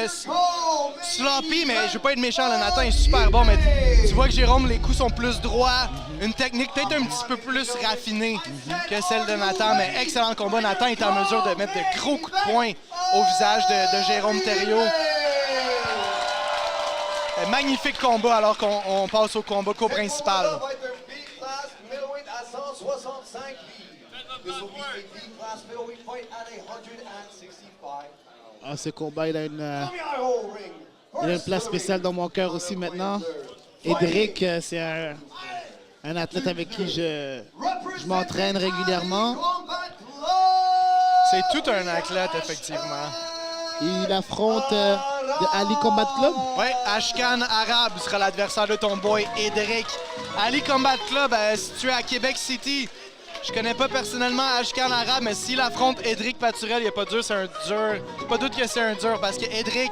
sloppy, mais je veux pas être méchant, là, Nathan est super bon, mais tu vois que Jérôme, les coups sont plus droits, une technique peut-être un petit peu plus raffinée que celle de Nathan, mais excellent combat. Nathan est en mesure de mettre de gros coups de poing au visage de Jérôme Thériault. Magnifique combat alors qu'on passe au combat co-principal. Ah, ce combat, il a une place spéciale dans mon cœur aussi maintenant. Edric, c'est un athlète avec qui je m'entraîne régulièrement. C'est tout un athlète, effectivement. Il affronte de Ali Combat Club. Oui, Ashkan Arabe sera l'adversaire de ton boy Edric. Ali Combat Club, situé à Québec City. Je connais pas personnellement Ashkan Arabe, mais s'il affronte Edric Paturel, il n'y a pas de dur, c'est un dur. Pas doute que c'est un dur, parce que Edric,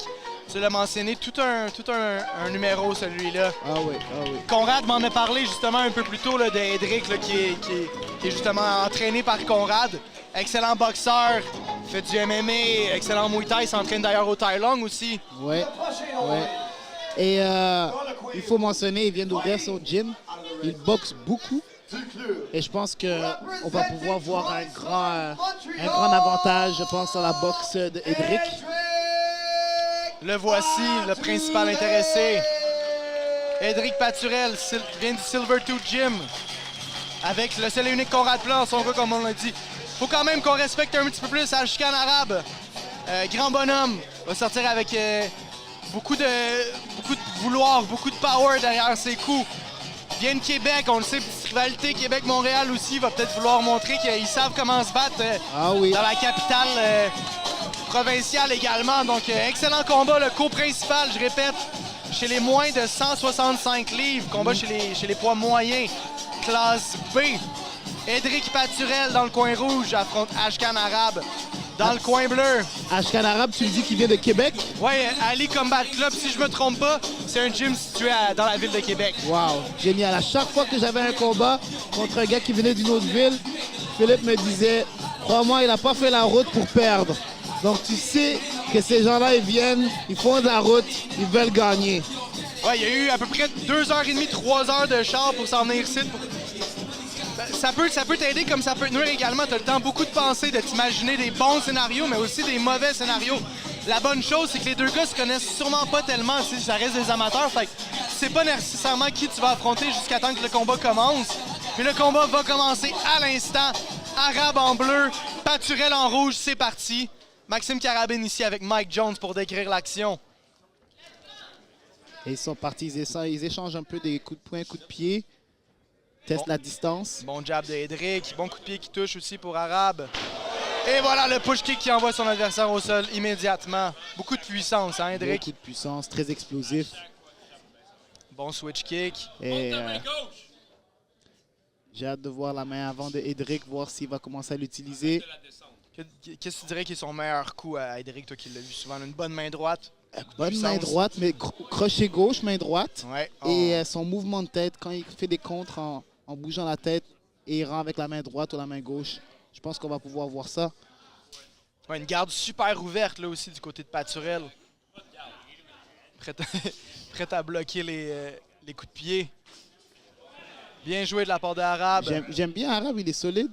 tu l'as mentionné, tout un numéro, celui-là. Ah oui, ah oui. Conrad m'en a parlé justement un peu plus tôt d'Edric, qui est justement entraîné par Conrad. Excellent boxeur, fait du MMA, excellent Muay Thai, s'entraîne d'ailleurs au Tai Long aussi. Oui, oui. Et il faut mentionner, il vient d'ouvrir son gym. Il boxe beaucoup. Et je pense qu'on va pouvoir voir un grand avantage, je pense, dans la boxe d'Edric. Le voici, le principal intéressé. Edric Paturel vient du Silvertooth Gym. Avec le seul et unique Conrad Plan, son gars, comme on l'a dit. Faut quand même qu'on respecte un petit peu plus Ashkan Arabe. Grand bonhomme, va sortir avec beaucoup de vouloir, beaucoup de power derrière ses coups. Il vient de Québec, on le sait, petite rivalité Québec-Montréal aussi, va peut-être vouloir montrer qu'ils savent comment se battre dans la capitale provinciale également. Donc, excellent combat, le co-principal, je répète, chez les moins de 165 livres. Combat chez les poids moyens, classe B. Edric Paturel dans le coin rouge affronte Ashkan Arabe dans le coin bleu. Ashkan Arabe, tu me dis qu'il vient de Québec? Oui, Ali Combat Club, si je me trompe pas, c'est un gym situé dans la ville de Québec. Wow, génial. À chaque fois que j'avais un combat contre un gars qui venait d'une autre ville, Philippe me disait, crois-moi, il n'a pas fait la route pour perdre. Donc tu sais que ces gens-là, ils viennent, ils font de la route, ils veulent gagner. Oui, il y a eu à peu près 2h30, 3 heures de char pour s'en venir ici. Ça peut t'aider comme ça peut te nuire également. Tu as le temps beaucoup de penser, de t'imaginer des bons scénarios, mais aussi des mauvais scénarios. La bonne chose, c'est que les deux gars se connaissent sûrement pas tellement si ça reste des amateurs. Fait que tu sais pas nécessairement qui tu vas affronter jusqu'à temps que le combat commence. Puis le combat va commencer à l'instant. Arabe en bleu, Paturel en rouge, c'est parti. Maxime Carabine ici avec Mike Jones pour décrire l'action. Et ils sont partis, ils échangent un peu des coups de poing, coups de pied. Teste la distance. Bon jab de Edric. Bon coup de pied qui touche aussi pour Arabe. Et voilà le push kick qui envoie son adversaire au sol immédiatement. Beaucoup de puissance, hein, Edric? Beaucoup de puissance, très explosif. Bon switch kick. Et j'ai hâte de voir la main avant de Edric, voir s'il va commencer à l'utiliser. Qu'est-ce que tu dirais qui est son meilleur coup à Edric, toi qui l'as vu souvent? Une bonne main droite? Bonne main droite, mais crochet gauche, main droite. Ouais. Oh. Et son mouvement de tête, quand il fait des contres en bougeant la tête et il rend avec la main droite ou la main gauche, je pense qu'on va pouvoir voir ça. Ouais, une garde super ouverte là aussi du côté de Paturel. Prête à bloquer les coups de pied. Bien joué de la part d'Arabe. J'aime bien Arabe, il est solide.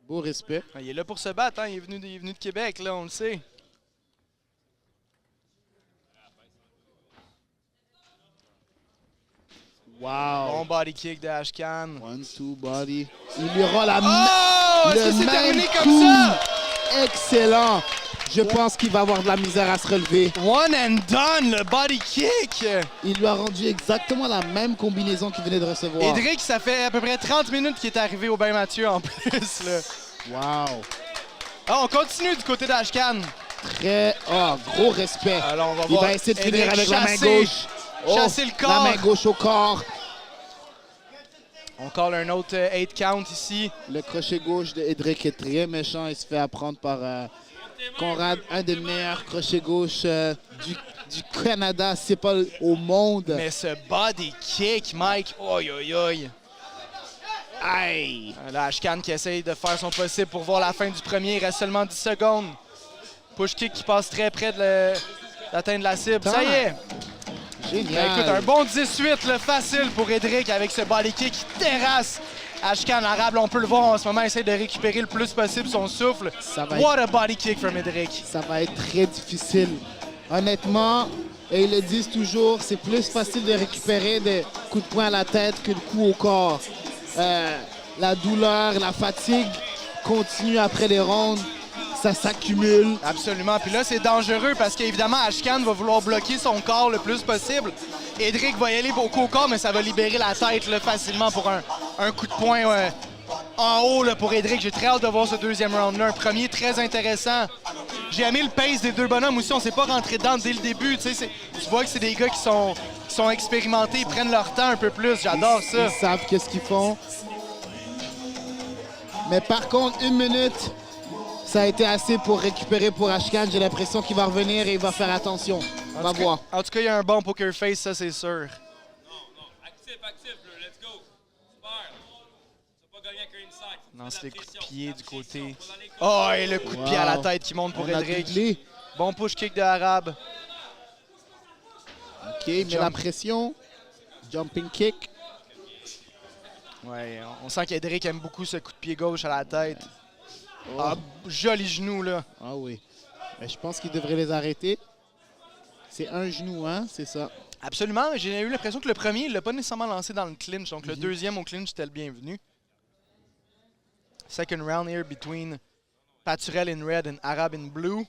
Beau respect. Il est là pour se battre, hein? Il est venu de Québec, là, on le sait. Wow. Bon body kick de Ashkan. 1-2 body. Il lui aura le terminé même comme coup. ça? Excellent. Je pense qu'il va avoir de la misère à se relever. One and done, le body kick. Il lui a rendu exactement la même combinaison qu'il venait de recevoir. Edric, ça fait à peu près 30 minutes qu'il est arrivé au bain Mathieu en plus. Là. Wow. On continue du côté d'Ashkan. Gros respect. Alors, il va essayer de finir avec la main gauche. Chasser le corps. La main gauche au corps. On colle un autre 8 count ici. Le crochet gauche de Edric est très méchant. Il se fait apprendre par Conrad, un des meilleurs crochets gauche du Canada, c'est pas au monde. Mais ce body kick, Mike, oi. Aïe! Là, Ashkan qui essaye de faire son possible pour voir la fin du premier. Il reste seulement 10 secondes. Push kick qui passe très près d'atteindre la cible. Ça y est! Génial. Ben, écoute, un bon 18, là, facile pour Edric avec ce body kick qui terrasse Ashkan Arab. Là, on peut le voir en ce moment, il essaie de récupérer le plus possible son souffle. What a body kick from Edric. Ça va être très difficile. Honnêtement, et ils le disent toujours, c'est plus facile de récupérer des coups de poing à la tête que de coups au corps. La douleur, la fatigue continue après les rounds. Ça s'accumule. Absolument. Puis là, c'est dangereux parce qu'évidemment, Ashkan va vouloir bloquer son corps le plus possible. Edric va y aller beaucoup au corps, mais ça va libérer la tête là, facilement pour un coup de poing en haut là, pour Edric. J'ai très hâte de voir ce deuxième round-là. Un premier très intéressant. J'ai aimé le pace des deux bonhommes aussi. On ne s'est pas rentré dedans dès le début. Tu vois que c'est des gars qui sont expérimentés. Ils prennent leur temps un peu plus. J'adore ça. Ils savent qu'est-ce qu'ils font. Mais par contre, 1 minute... Ça a été assez pour récupérer pour Ashkan. J'ai l'impression qu'il va revenir et il va faire attention. On va voir. En tout cas, il y a un bon poker face, ça c'est sûr. Non. Actif, let's go. Super. Tu vas pas gagner avec un inside. Lance les coups de pied du côté. Oh, et le coup de pied à la tête qui monte pour Edric. Bon push kick de Arab. OK, mais la pression. Jumping kick. Ouais, on sent qu'Edric aime beaucoup ce coup de pied gauche à la tête. Oh. Ah, joli genou, là. Ah oui. Mais je pense qu'il devrait les arrêter. C'est un genou, hein? C'est ça. Absolument. J'ai eu l'impression que le premier, il ne l'a pas nécessairement lancé dans le clinch. Donc le deuxième au clinch, c'était le bienvenu. Second round here between Paturel in red and Arab in blue.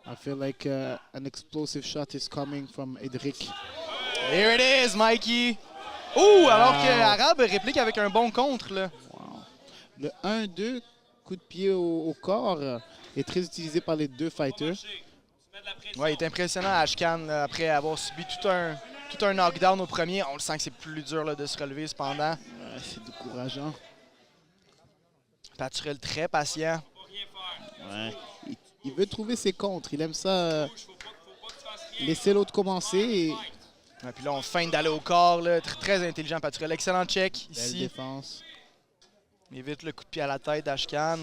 I feel like an explosive shot is coming from Edric. Here it is, Mikey. Ouh, alors que Arab réplique avec un bon contre, là. Wow. Le 1-2... coup de pied au corps est très utilisé par les deux fighters. Ouais, il est impressionnant Ashkan là, après avoir subi tout un knockdown au premier. On le sent que c'est plus dur là, de se relever cependant. C'est décourageant. Paturel très patient. Ouais. Il veut trouver ses contres. Il aime ça laisser l'autre commencer. Et... Ouais, puis là, on feint d'aller au corps. Là. Très intelligent Paturel. Excellent check ici. Belle défense. Il évite le coup de pied à la tête d'Ashkan.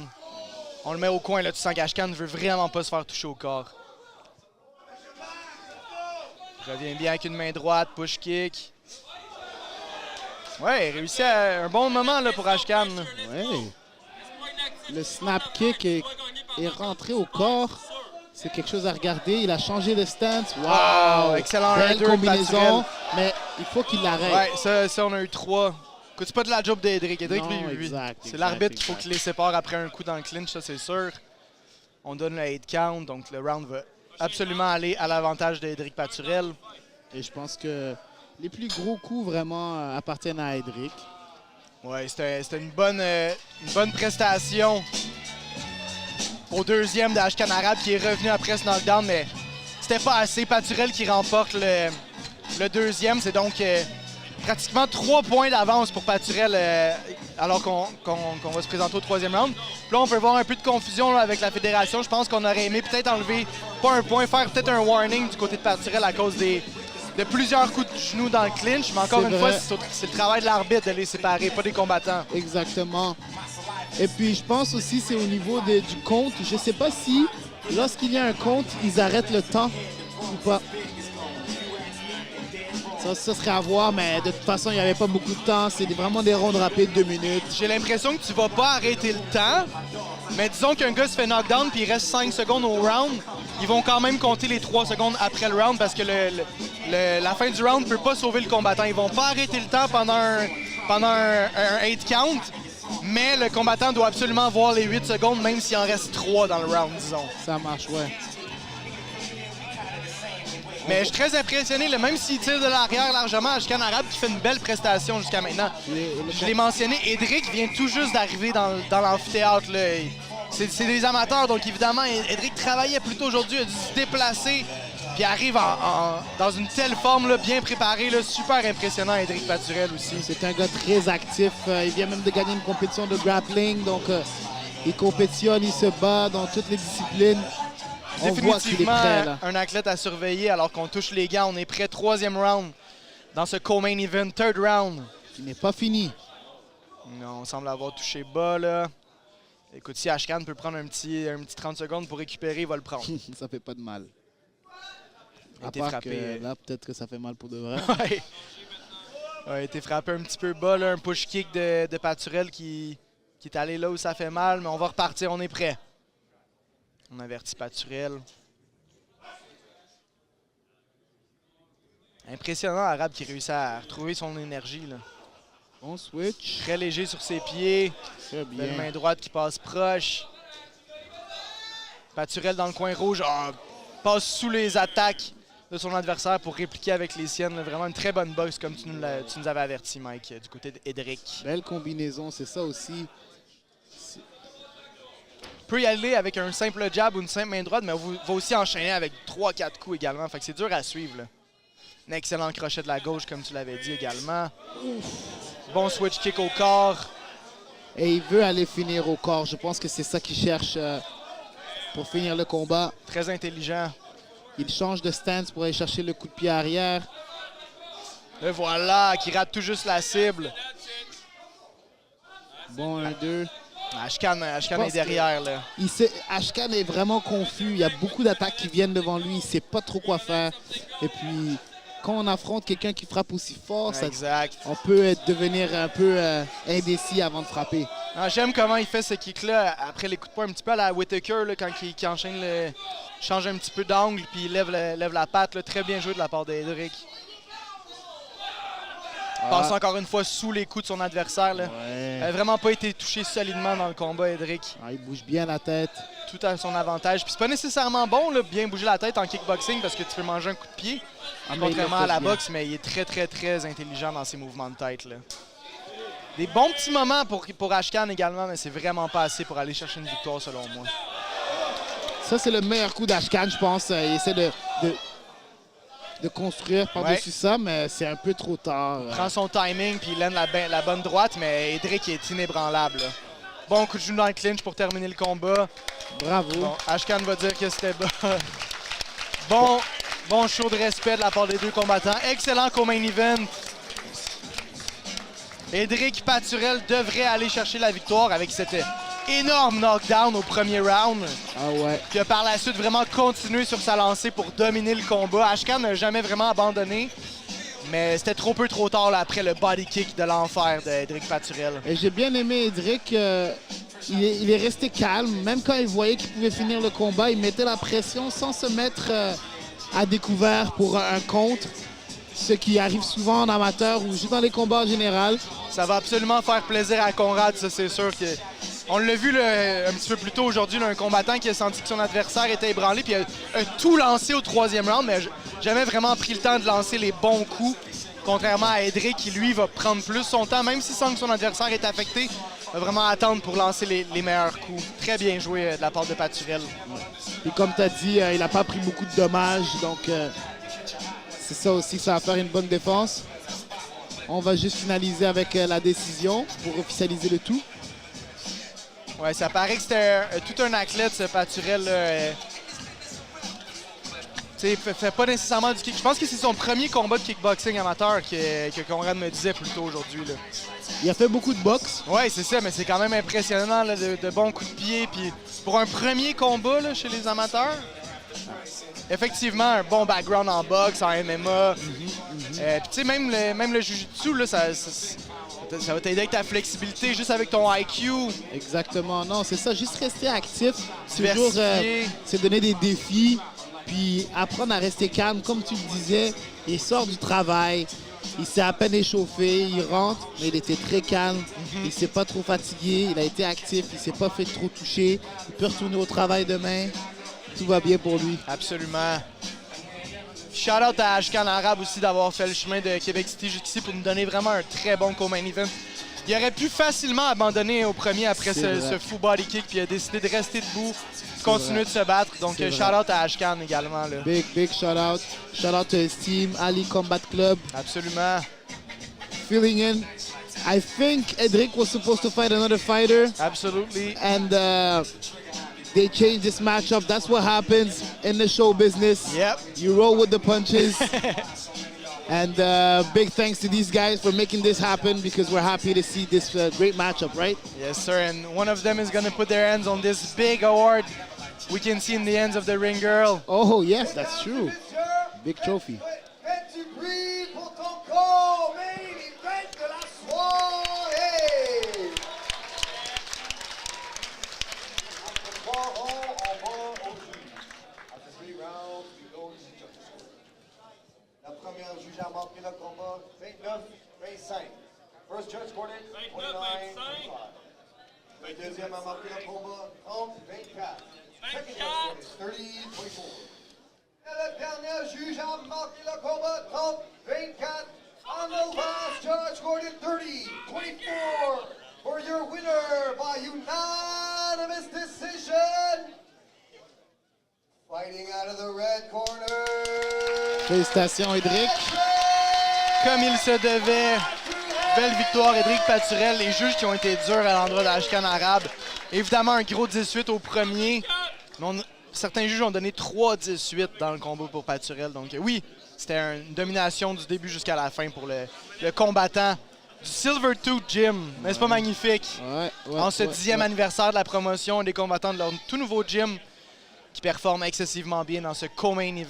On le met au coin, là, tu sens qu'Ashkan ne veut vraiment pas se faire toucher au corps. Il revient bien avec une main droite, push kick. Ouais, il réussit à un bon moment là, pour Ashkan. Ouais. Le snap kick est rentré au corps. C'est quelque chose à regarder. Il a changé de stance. Wow! Excellent. Belle combinaison, mais il faut qu'il l'arrête. Ouais, ça, on a eu 3. Écoute, c'est pas de la job d'Edric. Edric, lui, c'est l'arbitre qu'il faut qu'il les sépare après un coup dans le clinch, ça c'est sûr. On donne le 8 count, donc le round va absolument aller à l'avantage d'Edric Paturel. Et je pense que les plus gros coups vraiment appartiennent à Edric. Ouais, c'était une bonne prestation au deuxième d'Ashkan Arab qui est revenu après ce knockdown, mais c'était pas assez. Paturel qui remporte le deuxième, c'est donc... pratiquement 3 points d'avance pour Paturel alors qu'on va se présenter au troisième round. Puis là, on peut voir un peu de confusion là, avec la fédération. Je pense qu'on aurait aimé peut-être enlever, pas un point, faire peut-être un warning du côté de Paturel à cause de plusieurs coups de genoux dans le clinch. Mais encore une fois, c'est le travail de l'arbitre de les séparer, pas des combattants. Exactement. Et puis, je pense aussi c'est au niveau du compte. Je sais pas si, lorsqu'il y a un compte, ils arrêtent le temps ou pas. Ça serait à voir, mais de toute façon, il n'y avait pas beaucoup de temps. C'est vraiment des rondes rapides, 2 minutes. J'ai l'impression que tu vas pas arrêter le temps, mais disons qu'un gars se fait knockdown puis il reste 5 secondes au round, ils vont quand même compter les 3 secondes après le round parce que la fin du round ne peut pas sauver le combattant. Ils vont pas arrêter le temps pendant un 8 count, mais le combattant doit absolument voir les 8 secondes, même s'il en reste 3 dans le round, disons. Ça marche, ouais. Mais je suis très impressionné, là, même s'il tire de l'arrière largement, Ashkan Arab qui fait une belle prestation jusqu'à maintenant. Je l'ai mentionné, Edric vient tout juste d'arriver dans l'amphithéâtre. C'est des amateurs, donc évidemment, Edric travaillait plus tôt aujourd'hui, a dû se déplacer, puis arrive dans une telle forme, là, bien préparé, là, super impressionnant, Edric Paturel aussi. C'est un gars très actif. Il vient même de gagner une compétition de grappling, donc il compétitionne, il se bat dans toutes les disciplines. Définitivement un athlète à surveiller alors qu'on touche les gants. On est prêt, 3e round dans ce co-main event, 3rd round. Qui n'est pas fini. Non, on semble avoir touché bas là. Écoute, si Ashkan peut prendre un petit 30 secondes pour récupérer, il va le prendre. Ça fait pas de mal. Il a À été part frappé. que là, peut-être que ça fait mal pour de vrai. Ouais. Ouais, il a été frappé un petit peu bas, là, un push kick de Paturel qui est allé là où ça fait mal, mais on va repartir, on est prêt. On avertit Paturel. Impressionnant, Arabe qui réussit à retrouver son énergie. Là. Bon switch. Très léger sur ses pieds. Très Belle bien. main droite qui passe proche. Paturel dans le coin rouge. Passe sous les attaques de son adversaire pour répliquer avec les siennes. Là. Vraiment une très bonne boxe comme tu nous avais averti, Mike, du côté d'Edric. Belle combinaison, c'est ça aussi. Peut y aller avec un simple jab ou une simple main droite, mais on va aussi enchaîner avec 3-4 coups également. Fait que c'est dur à suivre. Là. Un excellent crochet de la gauche, comme tu l'avais dit également. Bon switch kick au corps. Et il veut aller finir au corps. Je pense que c'est ça qu'il cherche pour finir le combat. Très intelligent. Il change de stance pour aller chercher le coup de pied arrière. Et voilà, qui rate tout juste la cible. Bon, 1-2. Ashkan est derrière. Là. Ashkan est vraiment confus. Il y a beaucoup d'attaques qui viennent devant lui. Il ne sait pas trop quoi faire. Et puis, quand on affronte quelqu'un qui frappe aussi fort, Exact. on peut devenir un peu indécis avant de frapper. J'aime comment il fait ce kick-là après les coups de poing un petit peu à la Whittaker là, quand il enchaîne change un petit peu d'angle puis il lève la patte. Là. Très bien joué de la part d'Edric. Passe encore une fois sous les coups de son adversaire. Là. Ouais. Il n'a vraiment pas été touché solidement dans le combat, Edric. Il bouge bien la tête. Tout à son avantage. Puis c'est pas nécessairement bon, là, bien bouger la tête en kickboxing parce que tu peux manger un coup de pied. Contrairement à la boxe, mais il est très, très, très intelligent dans ses mouvements de tête. Là. Des bons petits moments pour Ashkan également, mais c'est vraiment pas assez pour aller chercher une victoire selon moi. Ça, c'est le meilleur coup d'Ashkan, je pense. Il essaie de construire par-dessus ça, mais c'est un peu trop tard. Il prend son timing puis il lène la bonne droite, mais Edric est inébranlable. Là. Bon coup de genou dans le clinch pour terminer le combat. Bravo. Bon, Ashkan va dire que c'était bon show de respect de la part des deux combattants. Excellent co-main event. Edric Paturel devrait aller chercher la victoire avec cet énorme knockdown au premier round. Ah ouais. Qui a par la suite vraiment continué sur sa lancée pour dominer le combat. Ashkan n'a jamais vraiment abandonné. Mais c'était trop peu trop tard là, après le body kick de l'enfer d'Edric Paturel. Et j'ai bien aimé Edric. Il est resté calme. Même quand il voyait qu'il pouvait finir le combat, il mettait la pression sans se mettre à découvert pour un contre. Ce qui arrive souvent en amateur ou juste dans les combats en général. Ça va absolument faire plaisir à Conrad, ça c'est sûr. On l'a vu là, un petit peu plus tôt aujourd'hui, là, un combattant qui a senti que son adversaire était ébranlé puis a tout lancé au troisième round, mais jamais vraiment pris le temps de lancer les bons coups. Contrairement à Edric qui, lui, va prendre plus son temps, même s'il sent que son adversaire est affecté, va vraiment attendre pour lancer les meilleurs coups. Très bien joué de la part de Paturel. Et comme tu as dit, il n'a pas pris beaucoup de dommages, donc c'est ça aussi, ça va faire une bonne défense. On va juste finaliser avec la décision pour officialiser le tout. Ouais, ça paraît que c'était tout un athlète, ce Paturel. Il fait pas nécessairement du kick. Je pense que c'est son premier combat de kickboxing amateur que Conrad me disait plus tôt aujourd'hui. Il a fait beaucoup de boxe. Oui, c'est ça, mais c'est quand même impressionnant là, de bons coups de pied. Puis pour un premier combat là, chez les amateurs, effectivement, un bon background en boxe, en MMA. Puis même le jiu-jitsu, là, ça va t'aider avec ta flexibilité, juste avec ton IQ. Exactement, non, c'est ça, juste rester actif. Toujours Diversifier. se donner des défis, puis apprendre à rester calme. Comme tu le disais, il sort du travail, il s'est à peine échauffé, il rentre, mais il était très calme. Il ne s'est pas trop fatigué, il a été actif, il ne s'est pas fait trop toucher. Il peut retourner au travail demain. Tout va bien pour lui. Absolument. Shout-out à Ashkan Arabe aussi d'avoir fait le chemin de Québec City jusqu'ici pour nous donner vraiment un très bon co-main event. Il aurait pu facilement abandonner au premier après ce fou body kick, puis il a décidé de rester debout, continuer de se battre. Donc shout-out à Ashkan également. Là. Big shout-out. Shout-out to his team, Ali Combat Club. Absolument. Filling in. I think Edric was supposed to fight another fighter. Absolutely. And they changed this matchup. That's what happens in the show business. Yep. You roll with the punches. And big thanks to these guys for making this happen because we're happy to see this great matchup, right? Yes, sir. And one of them is going to put their hands on this big award we can see in the hands of the ring girl. Oh, yes, that's true. Big trophy. Fais-tu bruit pour ton co-main event de la soirée? Après 3 ronds, on va au juge. After 3 rounds, we go to the judges. La première juge a marqué le combat 29-25. First judge scored it 29-25. Le deuxième a marqué le combat 30-24. Second judge scored it 30-24. Et le dernier juge a marqué le combat 30-24. And the last judge scored it 30-24 for your winner by unanimous decision. Fighting out of the red corner. Félicitations, Edric. Comme il se devait, belle victoire, Edric Paturel. Les juges qui ont été durs à l'endroit de la chicane arabe. Évidemment, un gros 18 au premier. Mais certains juges ont donné 3-18 dans le combat pour Paturel. Donc oui, c'était une domination du début jusqu'à la fin pour le combattant du Silver Tooth Gym. Mais c'est pas magnifique? En ce 10e anniversaire de la promotion, des combattants de leur tout nouveau gym qui performent excessivement bien dans ce co-main event.